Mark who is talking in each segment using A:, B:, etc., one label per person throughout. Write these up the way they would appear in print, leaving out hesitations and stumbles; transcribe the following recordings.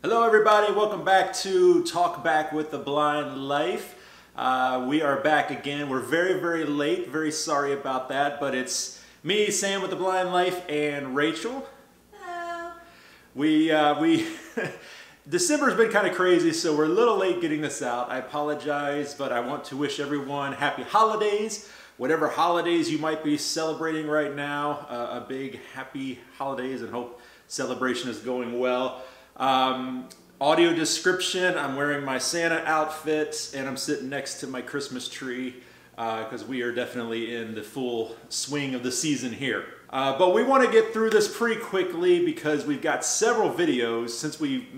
A: Hello everybody, welcome back to Talk Back with the Blind Life. We are back again. We're very late, very sorry about that, but it's me, Sam with the Blind Life, and Rachel.
B: Hello.
A: We December's been kind of crazy, so we're a little late getting this out. I apologize, but I want to wish everyone happy holidays. Whatever holidays you might be celebrating right now, a big happy holidays, and hope celebration is going well. Audio description, I'm wearing my Santa outfit and I'm sitting next to my Christmas tree because we are definitely in the full swing of the season here. But we want to get through this pretty quickly because we've got several videos. Since we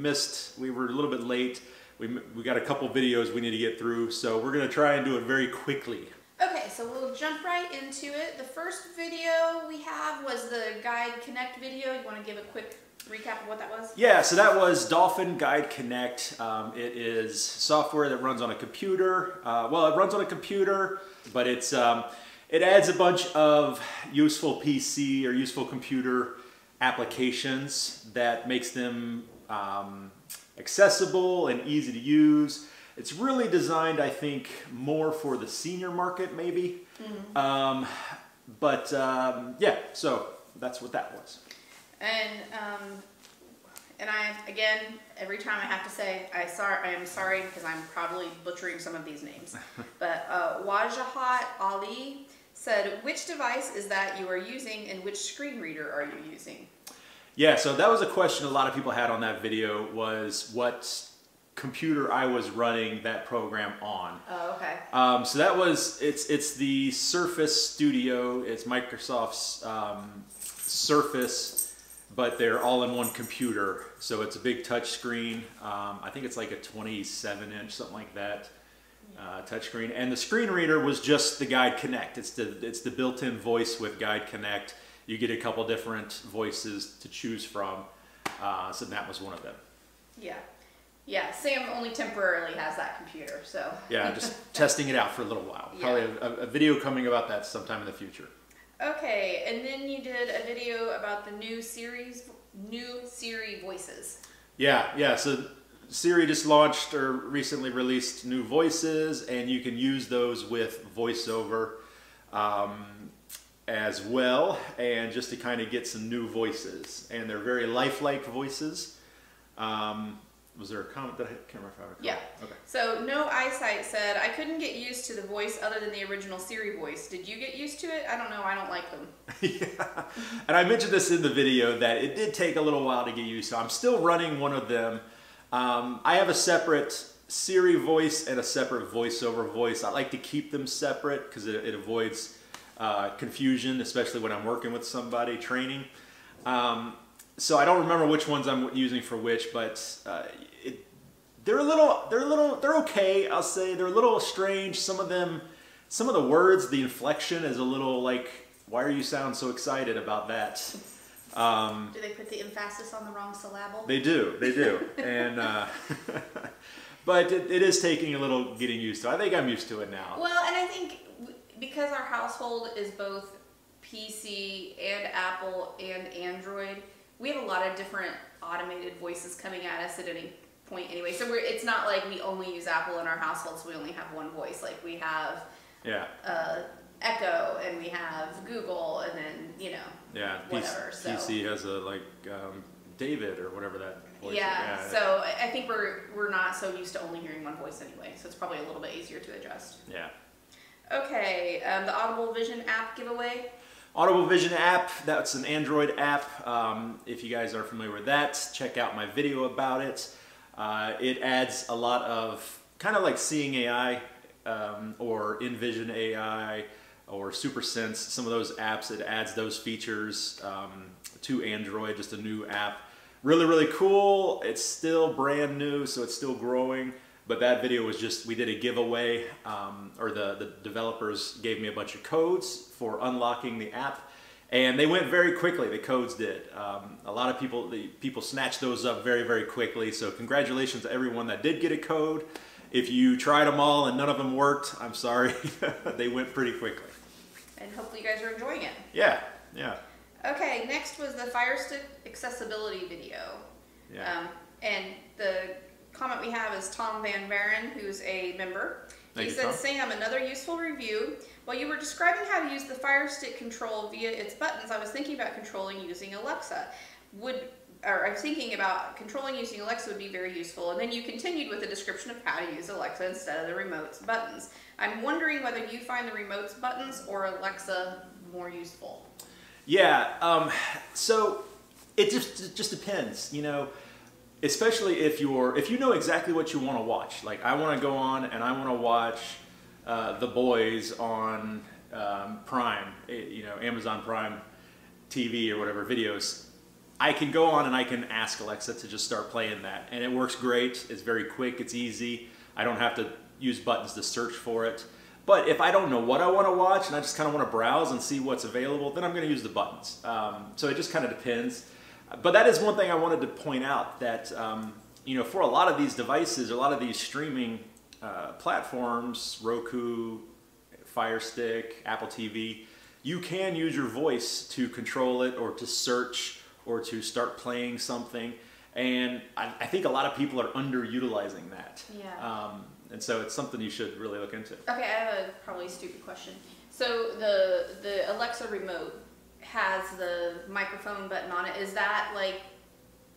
A: were a little bit late, we got a couple videos we need to get through, so we're going to try and do it very quickly.
B: Okay, so we'll jump right into it. The first video we have was the Guide Connect video. You want to give a quick recap of what that was?
A: Yeah, so that was Dolphin Guide Connect. It is software that runs on a computer. Well, it runs on a computer, but it adds a bunch of useful PC or useful computer applications that makes them accessible and easy to use. It's really designed, I think, more for the senior market, maybe. Mm-hmm. Yeah, so that's what that was.
B: And again, every time I have to say, I am sorry because I'm probably butchering some of these names. But Wajahat Ali said, which device is that you are using and which screen reader are you using?
A: Yeah, so that was a question a lot of people had on that video, was what computer I was running that program on.
B: Oh, okay.
A: So that was, it's the Surface Studio. It's Microsoft's Surface, but they're all in one computer. So it's a big touch screen. I think it's like a 27-inch, something like that, touch screen. And the screen reader was just the Guide Connect. It's the built-in voice with Guide Connect. You get a couple different voices to choose from. So that was one of them.
B: Yeah. Yeah, Sam only temporarily has that computer, so.
A: Yeah, just testing it out for a little while. Probably a video coming about that sometime in the future.
B: Okay, and then you did a video about the new Siri Voices.
A: Yeah, so Siri just launched or recently released new voices, and you can use those with VoiceOver as well, and just to kind of get some new voices. And they're very lifelike voices. Was there a comment that I can't remember if I recall?
B: Yeah.
A: Okay.
B: So No Eyesight said, I couldn't get used to the voice other than the original Siri voice. Did you get used to it? I don't know. I don't like them.
A: Yeah. And I mentioned this in the video that it did take a little while to get used to. I'm still running one of them. I have a separate Siri voice and a separate VoiceOver voice. I like to keep them separate because it avoids confusion, especially when I'm working with somebody training. So I don't remember which ones I'm using for which, but they're okay. I'll say they're a little strange. Some of the words, the inflection is a little like, why are you sound so excited about that?
B: Do they put the emphasis on the wrong syllable?
A: They do, and but it is taking a little getting used to. I think I'm used to it now.
B: Well, and I think because our household is both PC and Apple and Android, we have a lot of different automated voices coming at us at any point anyway. So it's not like we only use Apple in our household, so we only have one voice. Like we have Echo, and we have Google, and then, whatever.
A: PC has a David or whatever that voice is.
B: Yeah, so I think we're not so used to only hearing one voice anyway, so it's probably a little bit easier to adjust.
A: Yeah.
B: Okay, the Audible Vision app giveaway.
A: Audible Vision app, that's an Android app. If you guys are familiar with that, check out my video about it. It adds a lot of kind of like Seeing AI or InVision AI or SuperSense, some of those apps. It adds those features to Android, just a new app. Really cool. It's still brand new, so it's still growing. But that video was just, we did a giveaway, or the developers gave me a bunch of codes for unlocking the app, and they went very quickly, the codes did. A lot of people snatched those up very quickly, so congratulations to everyone that did get a code. If you tried them all and none of them worked, I'm sorry, they went pretty quickly.
B: And hopefully you guys are enjoying it.
A: Yeah.
B: Okay, next was the Fire Stick accessibility video.
A: Yeah.
B: And the comment we have is Tom Van Varen, who's a member.
A: Thank
B: He
A: you,
B: said,
A: Tom.
B: Sam, another useful review. While you were describing how to use the Fire Stick control via its buttons, I was thinking about controlling using Alexa. I was thinking about controlling using Alexa would be very useful. And then you continued with a description of how to use Alexa instead of the remote's buttons. I'm wondering whether you find the remote's buttons or Alexa more useful.
A: Yeah, so it just depends, you know, especially if you know exactly what you want to watch. Like I want to go on and I want to watch The Boys on Prime, you know, Amazon Prime TV or whatever videos. I can go on and I can ask Alexa to just start playing that, and it works great. It's very quick, it's easy. I don't have to use buttons to search for it. But if I don't know what I want to watch and I just kind of want to browse and see what's available, then I'm going to use the buttons. So it just kind of depends. But that is one thing I wanted to point out, that you know, for a lot of these devices, a lot of these streaming platforms, Roku, Fire Stick, Apple TV, you can use your voice to control it or to search or to start playing something. And I think a lot of people are underutilizing that.
B: Yeah.
A: And so it's something you should really look into.
B: Okay, I have a probably stupid question. So the Alexa remote has the microphone button on it. Is that like,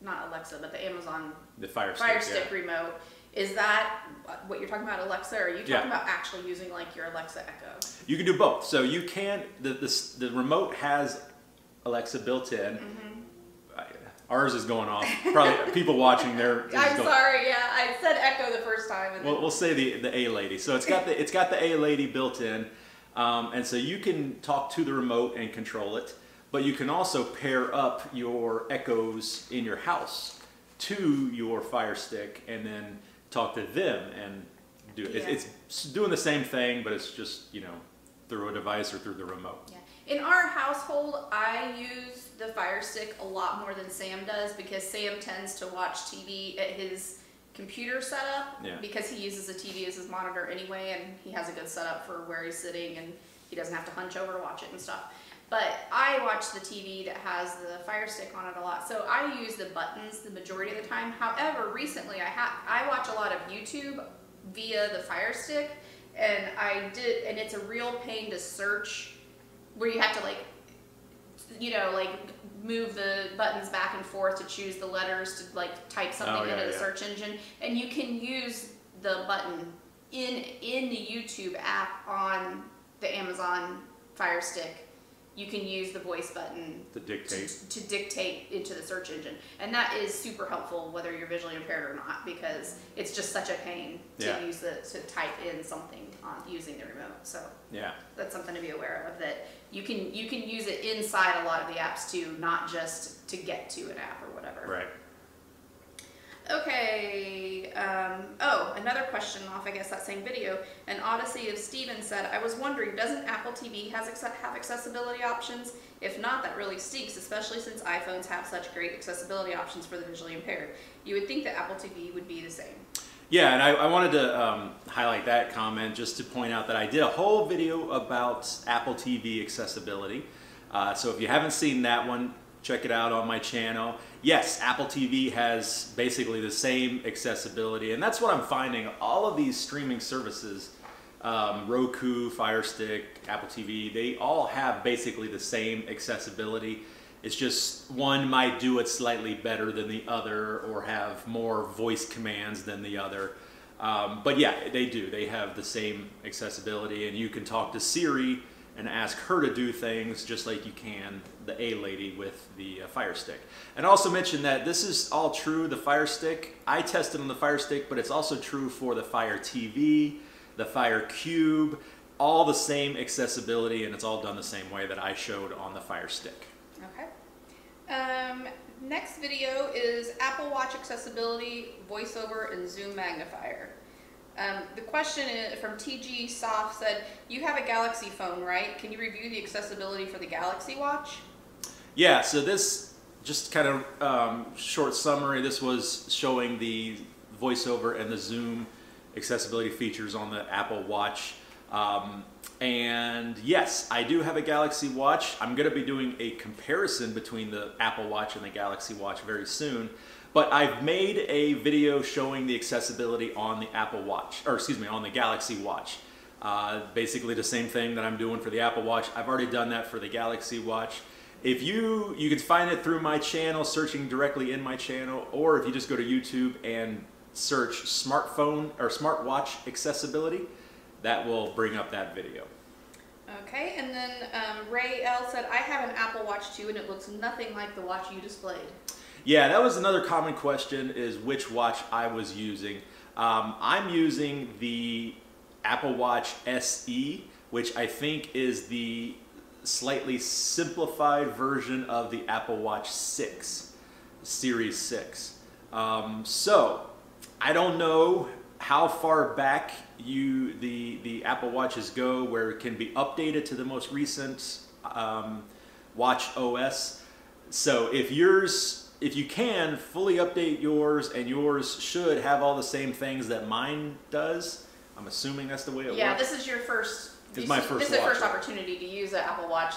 B: not Alexa, but the Amazon
A: The Fire
B: Stick remote? Is that what you're talking about, Alexa, or are you talking about actually using like your Alexa Echo?
A: You can do both. So you can, the remote has Alexa built in.
B: Mm-hmm.
A: Ours is going off. Probably people watching there.
B: I'm sorry, yeah, I said Echo the first time. And
A: we'll say the A lady. So it's got the A lady built in, and so you can talk to the remote and control it. But you can also pair up your Echoes in your house to your Fire Stick and then talk to them and do it.
B: Yeah.
A: It's doing the same thing, but it's just, you know, through a device or through the remote.
B: Yeah. In our household, I use the Fire Stick a lot more than Sam does, because Sam tends to watch TV at his computer setup, because he uses a TV as his monitor anyway, and he has a good setup for where he's sitting, and he doesn't have to hunch over to watch it and stuff. But I watch the TV that has the Fire Stick on it a lot, so I use the buttons the majority of the time. However, recently I watch a lot of YouTube via the Fire Stick, and it's a real pain to search, where you have to like, you know, like move the buttons back and forth to choose the letters to like type something into the search engine. And you can use the button in the YouTube app on the Amazon Fire Stick. You can use the voice button
A: To dictate.
B: to dictate into the search engine. And that is super helpful whether you're visually impaired or not, because it's just such a pain to to type in something using the remote. So that's something to be aware of, that you can use it inside a lot of the apps too, not just to get to an app or whatever.
A: Right.
B: Okay, another question off, I guess, that same video. An Odyssey of Steven said, I was wondering, doesn't Apple TV have accessibility options? If not, that really stinks, especially since iPhones have such great accessibility options for the visually impaired. You would think that Apple TV would be the same.
A: Yeah, and I wanted to highlight that comment just to point out that I did a whole video about Apple TV accessibility. So if you haven't seen that one, check it out on my channel. Yes, Apple TV has basically the same accessibility, and that's what I'm finding. All of these streaming services, Roku, Fire Stick, Apple TV, they all have basically the same accessibility. It's just one might do it slightly better than the other or have more voice commands than the other. But yeah, they do. They have the same accessibility, and you can talk to Siri and ask her to do things just like you can the A lady with the Fire Stick. And also mention that this is all true, the Fire Stick. I tested on the Fire Stick, but it's also true for the Fire TV, the Fire Cube, all the same accessibility, and it's all done the same way that I showed on the Fire Stick.
B: Okay. Next video is Apple Watch accessibility, voiceover, and Zoom magnifier. The question from TG Soft said, you have a Galaxy phone, right? Can you review the accessibility for the Galaxy Watch?
A: Yeah, so this, just kind of short summary, this was showing the voiceover and the Zoom accessibility features on the Apple Watch. And yes, I do have a Galaxy Watch. I'm going to be doing a comparison between the Apple Watch and the Galaxy Watch very soon. But I've made a video showing the accessibility on the Apple Watch, or excuse me, on the Galaxy Watch. Basically the same thing that I'm doing for the Apple Watch. I've already done that for the Galaxy Watch. If you can find it through my channel, searching directly in my channel, or if you just go to YouTube and search smartphone or smartwatch accessibility, that will bring up that video.
B: Okay, and then Ray L said, I have an Apple Watch 2 and it looks nothing like the watch you displayed.
A: Yeah, that was another common question, is which watch I was using. I'm using the Apple Watch SE, which I think is the slightly simplified version of the Apple Watch 6, Series 6. So, I don't know how far back the Apple Watches go where it can be updated to the most recent Watch OS. So if you can fully update yours, and yours should have all the same things that mine does. I'm assuming that's the way it works.
B: Yeah, this is your first.
A: It's my first watch.
B: This is the first opportunity to use an Apple Watch.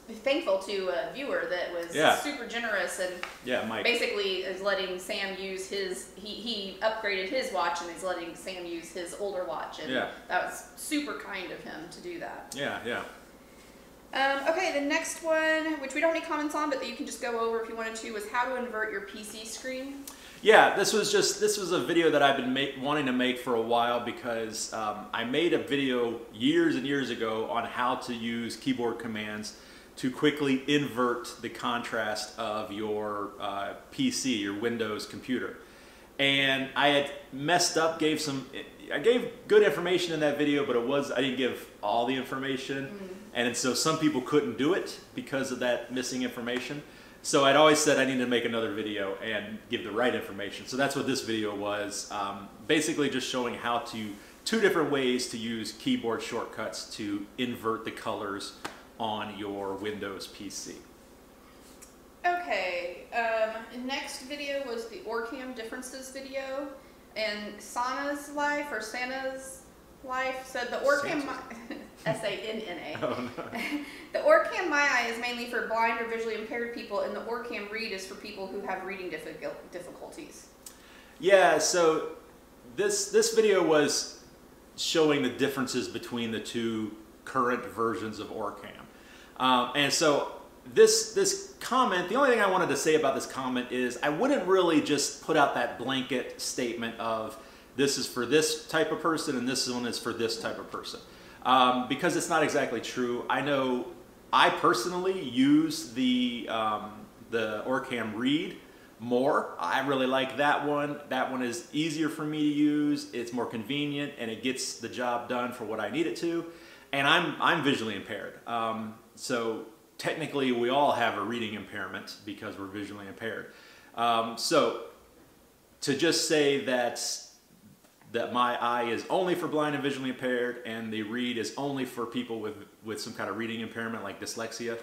B: Thankful to a viewer that was super generous and
A: Mike
B: basically is letting Sam use his. He upgraded his watch and is letting Sam use his older watch, and that was super kind of him to do that.
A: Yeah.
B: Okay, the next one, which we don't need comments on, but that you can just go over if you wanted to, was how to invert your PC screen.
A: Yeah, this was a video that I've been wanting to make for a while, because I made a video years and years ago on how to use keyboard commands to quickly invert the contrast of your PC, your Windows computer. And I had messed up, I gave good information in that video, but I didn't give all the information. And so some people couldn't do it because of that missing information. So I'd always said I needed to make another video and give the right information. So that's what this video was. Basically just showing how two different ways to use keyboard shortcuts to invert the colors on your Windows PC.
B: Okay, next video was the Orcam differences video, and Sana's Life said the Orcam S-A-N-N-A. Oh, no. The Orcam My Eye is mainly for blind or visually impaired people, and the Orcam Read is for people who have reading difficulties. Yeah,
A: so this video was showing the differences between the two current versions of Orcam. And so this comment, the only thing I wanted to say about this comment is I wouldn't really just put out that blanket statement of this is for this type of person and this one is for this type of person. Because it's not exactly true. I know I personally use the Orcam Read more. I really like that one. That one is easier for me to use. It's more convenient and it gets the job done for what I need it to. And I'm visually impaired. So technically we all have a reading impairment because we're visually impaired. So to just say that My Eye is only for blind and visually impaired and the Read is only for people with some kind of reading impairment like dyslexia,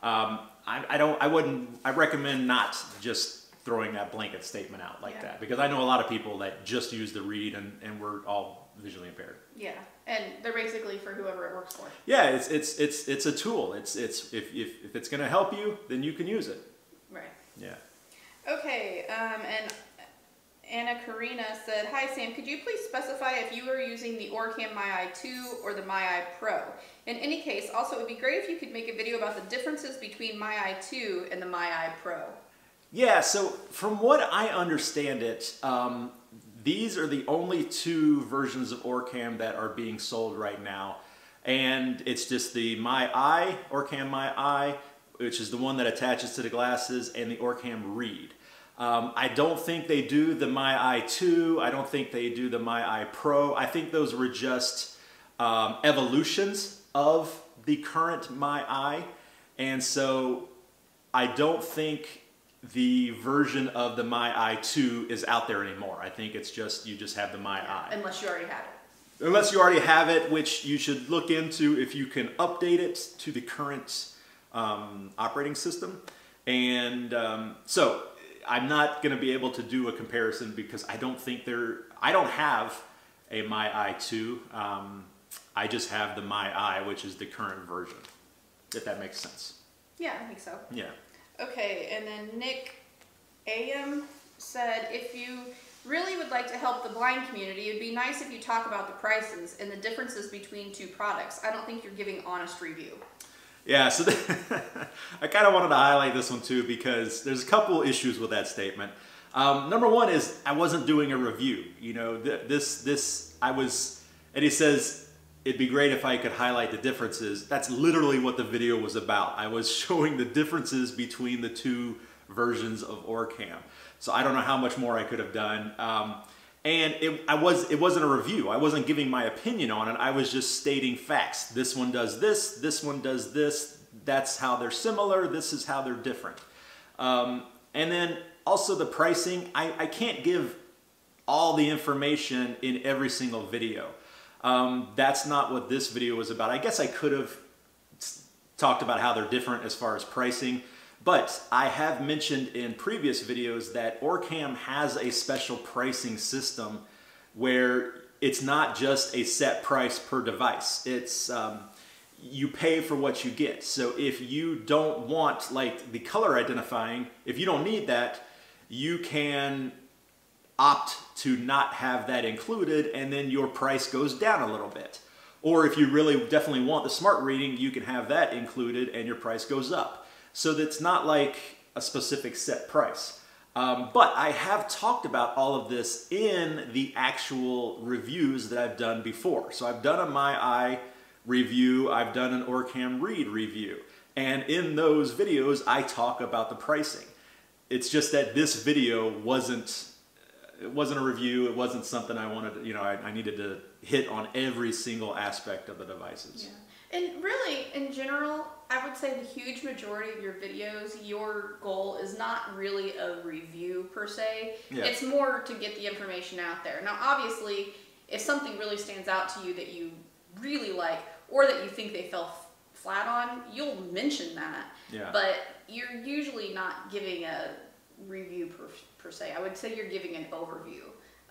A: I recommend not just throwing that blanket statement out like that, because I know a lot of people that just use the Read and we're all visually impaired.
B: Yeah, and they're basically for whoever it works for. Yeah,
A: it's a tool. If it's going to help you, then you can use it.
B: Right.
A: Yeah.
B: Okay, and Anna Karina said, "Hi Sam, could you please specify if you are using the Orcam My Eye 2 or the My Eye Pro? In any case, also it would be great if you could make a video about the differences between My Eye 2 and the My Eye Pro."
A: Yeah, so from what I understand it, these are the only two versions of Orcam that are being sold right now. And it's just the My Eye, Orcam My Eye, which is the one that attaches to the glasses, and the Orcam Read. I don't think they do the My Eye 2. I don't think they do the My Eye Pro. I think those were just evolutions of the current My Eye. And so I don't think the version of the My Eye 2 is out there anymore. I think it's just, you just have the My Eye.
B: Unless you already have it.
A: Unless you already have it, which you should look into if you can update it to the current operating system. And so I'm not going to be able to do a comparison because I don't have a My Eye 2. I just have the My Eye, which is the current version, if that makes sense.
B: Yeah, I think so.
A: Yeah.
B: Okay, and then Nick AM said, if you really would like to help the blind community, it'd be nice if you talk about the prices and the differences between two products. I don't think you're giving honest review.
A: Yeah, so I kind of wanted to highlight this one too because there's a couple issues with that statement. Number one is I wasn't doing a review. You know, and he says, it'd be great if I could highlight the differences. That's literally what the video was about. I was showing the differences between the two versions of Orcam. So I don't know how much more I could have done. And it wasn't a review. I wasn't giving my opinion on it. I was just stating facts. This one does this one does this. That's how they're similar. This is how they're different. And then also the pricing. I can't give all the information in every single video. That's not what this video was about. I guess I could have talked about how they're different as far as pricing. But I have mentioned in previous videos that Orcam has a special pricing system where it's not just a set price per device. It's you pay for what you get. So if you don't want like the color identifying, if you don't need that, you can opt to not have that included and then your price goes down a little bit. Or if you really definitely want the smart reading, you can have that included and your price goes up. So that's not like a specific set price. But I have talked about all of this in the actual reviews that I've done before. So I've done a My review, I've done an Orcam Read review. And in those videos, I talk about the pricing. It's just that this video wasn't a review, it wasn't something I wanted to, you know, I needed to hit on every single aspect of the devices.
B: Yeah. And really, in general, I would say the huge majority of your videos, your goal is not really a review per se. Yeah. It's more to get the information out there. Now, obviously, if something really stands out to you that you really like, or that you think they fell flat on, you'll mention that. Yeah. But you're usually not giving a review per se. I would say you're giving an overview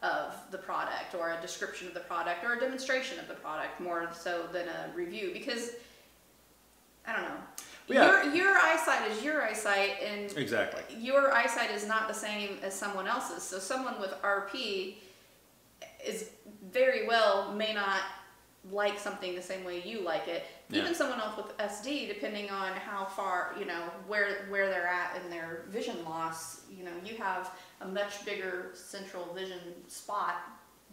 B: of the product or a description of the product or a demonstration of the product more so than a review, because I don't know. Yeah. Your eyesight is your eyesight, and exactly your eyesight is not the same as someone else's. So someone with RP is very well may not like something the same way you like it. Yeah. Even someone else with SD, depending on how far, you know, where they're at in their vision loss, you know, you have a much bigger central vision spot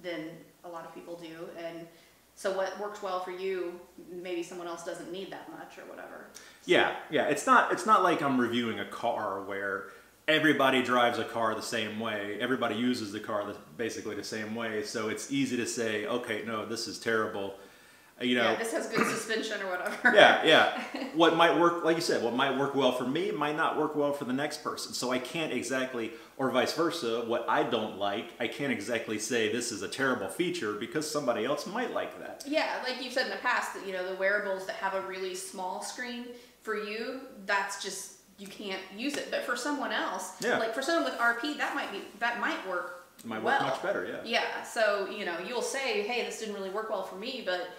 B: than a lot of people do, and so what works well for you, maybe someone else doesn't need that much or whatever. Yeah, yeah. It's not like I'm reviewing a car where everybody drives a car the same way. Everybody uses the car basically the same way. So it's easy to say, okay, no, this is terrible. You know, yeah, this has good suspension or whatever. Yeah, yeah. What might work, like you said, what might work well for me might not work well for the next person. So I can't exactly, or vice versa, what I don't like, I can't exactly say this is a terrible feature because somebody else might like that. Yeah, like you've said in the past, that, you know, the wearables that have a really small screen, for you, that's just, you can't use it. But for someone else, yeah, like for someone with RP, that might work. It might work much better, yeah. Yeah, so, you know, you'll say, hey, this didn't really work well for me, but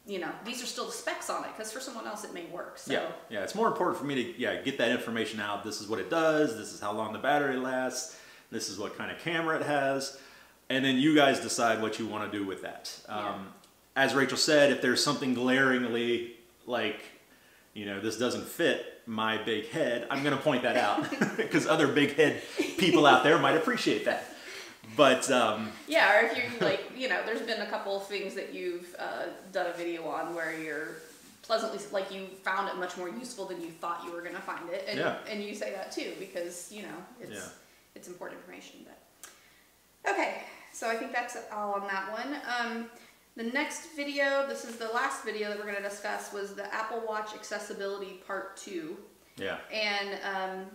B: you know, these are still the specs on it, because for someone else it may work. So. Yeah, yeah, it's more important for me to get that information out. This is what it does, this is how long the battery lasts, this is what kind of camera it has, and then you guys decide what you want to do with that. As Rachel said, if there's something glaringly like, you know, this doesn't fit my big head, I'm going to point that out, because other big head people out there might appreciate that. But yeah, or if you're like, you know, there's been a couple of things that you've done a video on where you're pleasantly, like, you found it much more useful than you thought you were going to find it, and yeah, and you say that too, because, you know, it's important information. But okay, so I think that's all on that one. The next video, this is the last video that we're going to discuss, was the Apple Watch Accessibility Part 2. Yeah. And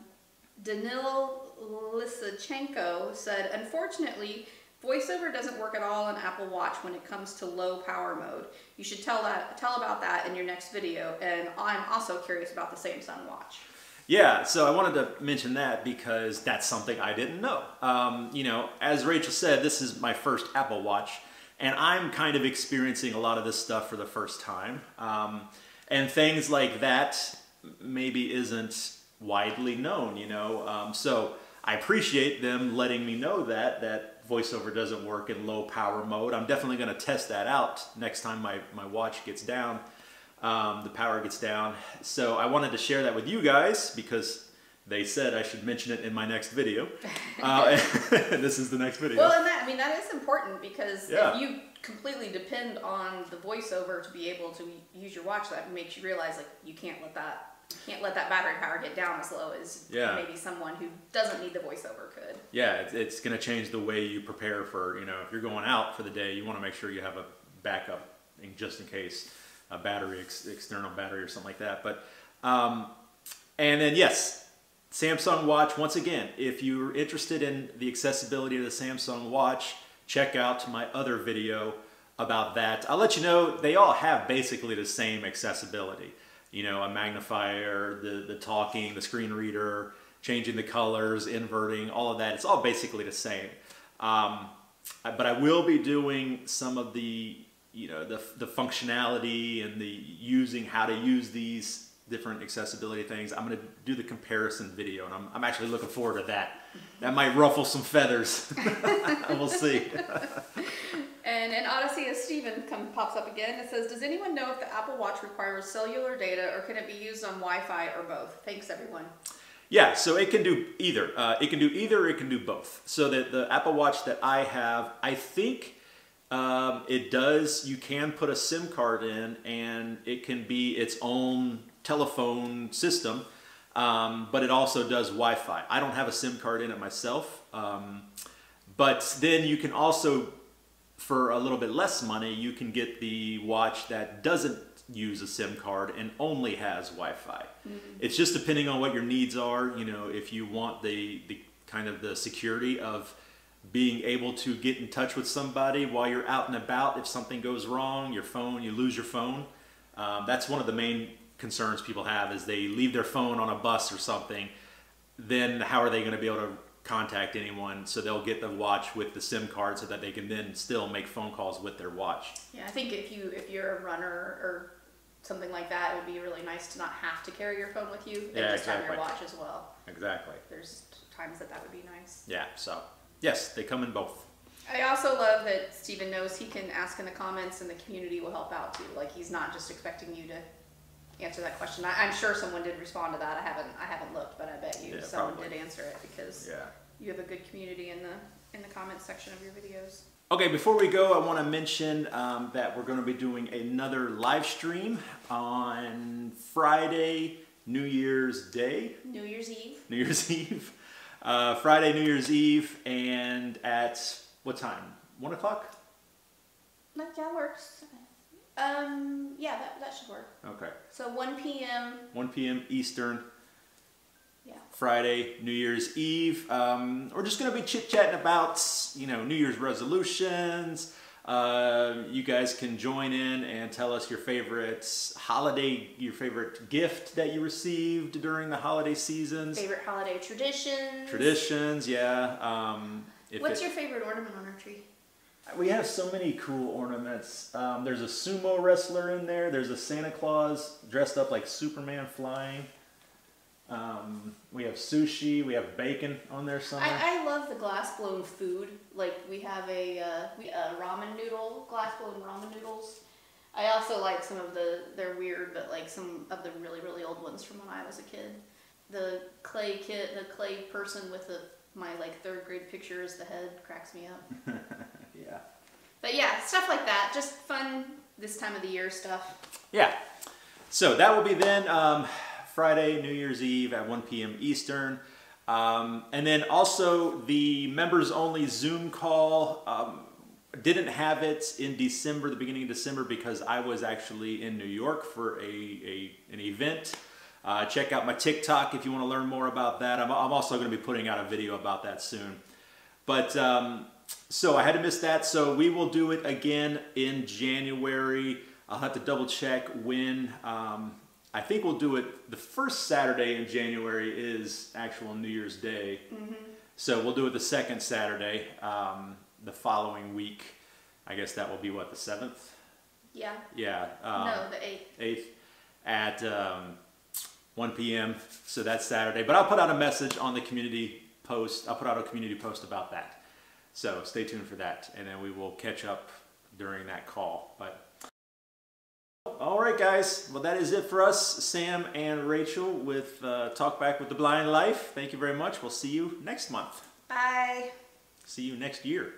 B: Danil Lysachenko said, unfortunately, voiceover doesn't work at all on Apple Watch when it comes to low power mode. You should tell about that in your next video. And I'm also curious about the Samsung Watch. Yeah, so I wanted to mention that because that's something I didn't know. You know, as Rachel said, this is my first Apple Watch, and I'm kind of experiencing a lot of this stuff for the first time. And things like that maybe isn't widely known, you know. So
A: I appreciate them letting me know that voiceover doesn't work in low power mode. I'm definitely going to test that out next time my watch gets down, the power gets down. So I wanted to share that with you guys because they said I should mention it in my next video. This is the next video.
B: Well, and that, I mean, that is important because
A: Yeah.
B: if you completely depend on the voiceover to be able to use your watch, that makes you realize like you can't let that battery power get down as low as maybe someone who doesn't need the voiceover could.
A: Yeah, it's going to change the way you prepare for, you know, if you're going out for the day, you want to make sure you have a backup just in case a battery, external battery or something like that. But, and then yes, Samsung watch, once again, if you're interested in the accessibility of the Samsung watch, check out my other video about that. I'll let you know, they all have basically the same accessibility. You know, a magnifier, the talking, the screen reader, changing the colors, inverting, all of that. It's all basically the same. But I will be doing some of the, you know, the functionality and the how to use these different accessibility things. I'm going to do the comparison video, and I'm actually looking forward to that. That might ruffle some feathers. We'll see.
B: And in Odyssey, as Steven pops up again, it says, does anyone know if the Apple Watch requires cellular data or can it be used on Wi-Fi or both? Thanks, everyone.
A: Yeah, so it can do either. It can do either, it can do both. So that the Apple Watch that I have, I think it does, you can put a SIM card in and it can be its own telephone system, but it also does Wi-Fi. I don't have a SIM card in it myself, but then you can also, for a little bit less money, you can get the watch that doesn't use a SIM card and only has Wi-Fi. Mm-hmm. It's just depending on what your needs are. You know, if you want the kind of the security of being able to get in touch with somebody while you're out and about, if something goes wrong, your phone, you lose your phone. That's one of the main concerns people have, is they leave their phone on a bus or something, then how are they going to be able to contact anyone? So they'll get the watch with the SIM card so that they can then still make phone calls with their watch. Yeah,
B: I think if you're a runner or something like that, it would be really nice to not have to carry your phone with you and just have your watch as well.
A: Exactly.
B: There's times that would be nice.
A: Yeah, so yes, they come in both.
B: I also love that Steven knows he can ask in the comments and the community will help out too. Like, he's not just expecting you to answer that question. I'm sure someone did respond to that. I haven't looked, but I bet you someone did answer it because you have a good community in the comments section of your videos.
A: Okay, before we go, I want to mention that we're going to be doing another live stream on Friday, New Year's Day.
B: New Year's Eve.
A: New Year's Eve. Friday, New Year's Eve, and at what time? 1 o'clock?
B: That works. Yeah, that should work.
A: Okay.
B: So 1 p.m.
A: 1 p.m. Eastern.
B: Yeah.
A: Friday, New Year's Eve. We're just going to be chit-chatting about, you know, New Year's resolutions. You guys can join in and tell us your favorite your favorite gift that you received during the holiday seasons.
B: Favorite holiday traditions.
A: Traditions, yeah.
B: What's your favorite ornament on our tree?
A: We have so many cool ornaments. There's a sumo wrestler in there. There's a Santa Claus dressed up like Superman flying. We have sushi. We have bacon on there somewhere.
B: I love the glass blown food. Like, we have a ramen noodle, glass blown ramen noodles. I also like some of they're weird, but like some of the really, really old ones from when I was a kid. The clay person with my like 3rd grade picture as the head cracks me up.
A: Yeah.
B: But yeah, stuff like that. Just fun this time of the year stuff.
A: Yeah. So that will be then Friday, New Year's Eve at 1 p.m. Eastern. And then also the members only Zoom call. Didn't have it in December, the beginning of December, because I was actually in New York for an event. Check out my TikTok if you want to learn more about that. I'm also going to be putting out a video about that soon. But so I had to miss that. So we will do it again in January. I'll have to double check when. I think we'll do it the first Saturday in January is actual New Year's Day. Mm-hmm. So we'll do it the 2nd Saturday, the following week. I guess that will be what, the 7th?
B: Yeah.
A: Yeah.
B: No, the 8th.
A: 8th at 1 p.m. So that's Saturday. But I'll put out a message on the community post. I'll put out a community post about that. So stay tuned for that, and then we will catch up during that call. But all right, guys. Well, that is it for us, Sam and Rachel, with Talk Back with the Blind Life. Thank you very much. We'll see you next month.
B: Bye.
A: See you next year.